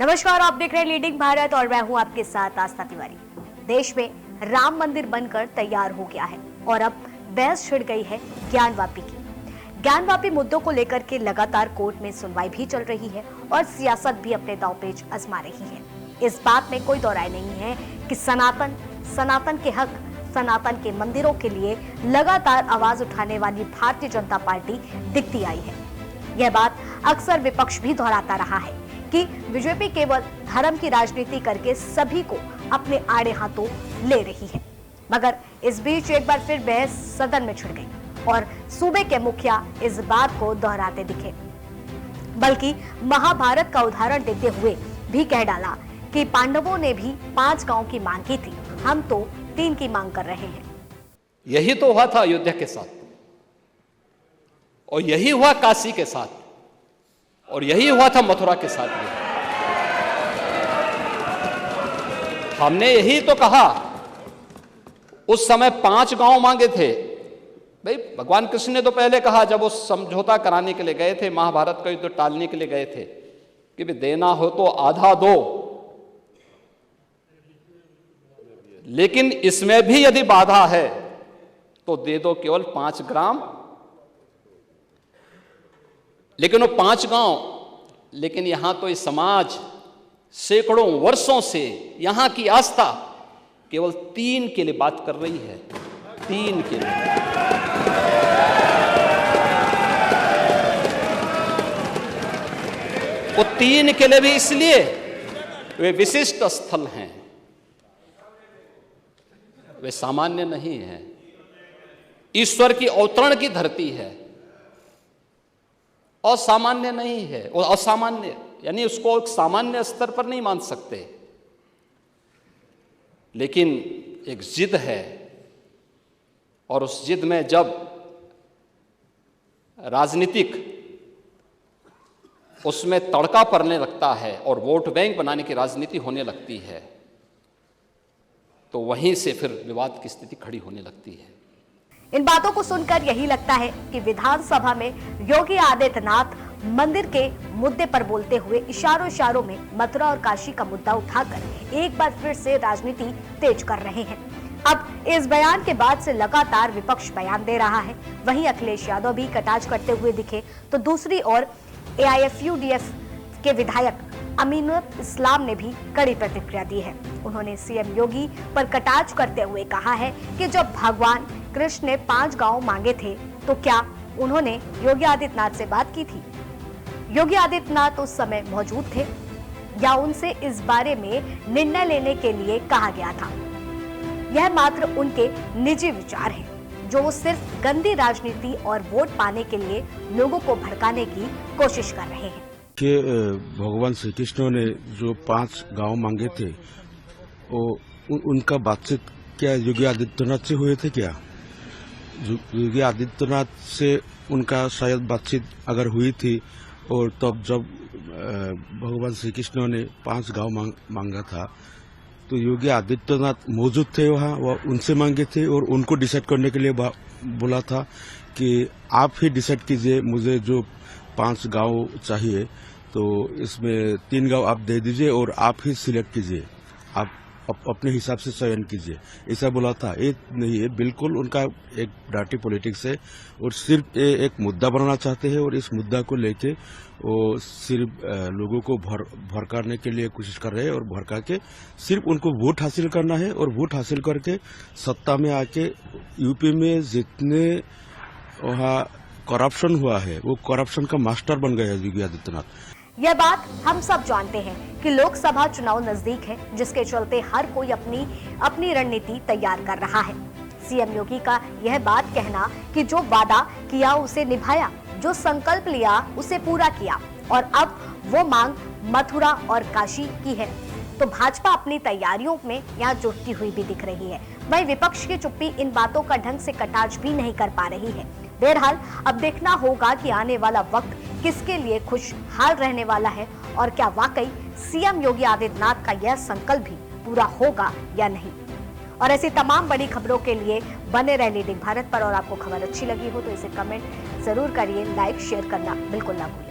नमस्कार, आप देख रहे हैं लीडिंग भारत और मैं हूं आपके साथ आस्था तिवारी। देश में राम मंदिर बनकर तैयार हो गया है और अब बहस छिड़ गई है ज्ञानवापी की। ज्ञानवापी मुद्दों को लेकर के लगातार कोर्ट में सुनवाई भी चल रही है और सियासत भी अपने दांवपेच आजमा रही है। इस बात में कोई दो राय नहीं है कि सनातन के हक, सनातन के मंदिरों के लिए लगातार आवाज उठाने वाली भारतीय जनता पार्टी दिखती आई है। यह बात अक्सर विपक्ष भी दोहराता रहा है कि बीजेपी केवल धर्म की राजनीति करके सभी को अपने आड़े हाथों ले रही है। मगर इस बीच एक बार फिर बहस सदन में छिड़ गई और सूबे के मुखिया इस बात को दोहराते दिखे, बल्कि महाभारत का उदाहरण देते हुए भी कह डाला कि पांडवों ने भी 5 गांव की मांग की थी, हम तो 3 की मांग कर रहे हैं। यही तो हुआ था अयोध्या के साथ, और यही हुआ काशी के साथ, और यही हुआ था मथुरा के साथ भी। हमने यही तो कहा, उस समय 5 गांव मांगे थे। भाई भगवान कृष्ण ने तो पहले कहा, जब वो समझौता कराने के लिए गए थे, महाभारत का युद्ध टालने के लिए गए थे, कि भी देना हो तो आधा दो, लेकिन इसमें भी यदि बाधा है तो दे दो केवल 5 ग्राम। लेकिन वो 5 गांव, लेकिन यहां तो इस समाज सैकड़ों वर्षों से यहां की आस्था केवल 3 के लिए बात कर रही है। 3 के लिए। वो 3 के लिए भी इसलिए वे विशिष्ट स्थल हैं, वे सामान्य नहीं है, ईश्वर की अवतरण की धरती है, असामान्य नहीं है। और असामान्य यानी उसको एक सामान्य स्तर पर नहीं मान सकते, लेकिन एक जिद है, और उस जिद में जब राजनीतिक उसमें तड़का पड़ने लगता है और वोट बैंक बनाने की राजनीति होने लगती है, तो वहीं से फिर विवाद की स्थिति खड़ी होने लगती है। इन बातों को सुनकर यही लगता है कि विधानसभा में योगी आदित्यनाथ मंदिर के मुद्दे पर बोलते हुए इशारों में मथुरा और काशी का मुद्दा उठाकर एक बार फिर से राजनीति तेज कर रहे हैं। अब इस बयान के बाद से लगातार विपक्ष बयान दे रहा है। वहीं अखिलेश यादव भी कटाक्ष करते हुए दिखे, तो दूसरी ओर AIFUDF के विधायक अमीनुल इस्लाम ने भी कड़ी प्रतिक्रिया दी है। उन्होंने सीएम योगी पर कटाक्ष करते हुए कहा है कि जब भगवान कृष्ण ने 5 गांव मांगे थे, तो क्या उन्होंने योगी आदित्यनाथ से बात की थी? योगी आदित्यनाथ उस समय मौजूद थे या उनसे इस बारे में निर्णय लेने के लिए कहा गया था? यह मात्र उनके निजी विचार हैं, जो वो सिर्फ गंदी राजनीति और वोट पाने के लिए लोगों को भड़काने की कोशिश कर रहे हैं। कि भगवान श्री कृष्ण ने जो 5 गांव मांगे थे, उनका बातचीत क्या योगी आदित्यनाथ से हुए थे? क्या योगी आदित्यनाथ से उनका शायद बातचीत अगर हुई थी, और तब जब भगवान श्री कृष्ण ने 5 गांव मांगा था, तो योगी आदित्यनाथ मौजूद थे वहाँ, वह उनसे मांगे थे और उनको डिसाइड करने के लिए बोला था कि आप ही डिसाइड कीजिए, मुझे जो 5 गांव चाहिए, तो इसमें 3 गांव आप दे दीजिए और आप ही सिलेक्ट कीजिए, आप अपने हिसाब से चयन कीजिए, ऐसा बोला था। ये नहीं है, बिल्कुल उनका एक डार्टी पॉलिटिक्स है, और सिर्फ एक मुद्दा बनाना चाहते हैं, और इस मुद्दा को लेके वो सिर्फ लोगों को भड़काने के लिए कोशिश कर रहे हैं, और भड़का के सिर्फ उनको वोट हासिल करना है, और वोट हासिल करके सत्ता में आके यूपी में जितने वहाँ करप्शन हुआ है, वो करप्शन का मास्टर बन गया है योगी आदित्यनाथ। यह बात हम सब जानते हैं कि लोकसभा चुनाव नजदीक है, जिसके चलते हर कोई अपनी रणनीति तैयार कर रहा है। सीएम योगी का यह बात कहना कि जो वादा किया उसे निभाया, जो संकल्प लिया उसे पूरा किया, और अब वो मांग मथुरा और काशी की है, तो भाजपा अपनी तैयारियों में यहाँ जुटती हुई भी दिख रही है। वहीं विपक्ष की चुप्पी इन बातों का ढंग से कटाक्ष भी नहीं कर पा रही है। बहरहाल अब देखना होगा कि आने वाला वक्त किसके लिए खुशहाल रहने वाला है, और क्या वाकई सीएम योगी आदित्यनाथ का यह संकल्प भी पूरा होगा या नहीं। और ऐसी तमाम बड़ी खबरों के लिए बने रहे लीडिंग भारत पर। और आपको खबर अच्छी लगी हो तो इसे कमेंट जरूर करिए, लाइक शेयर करना बिल्कुल ना भूलें।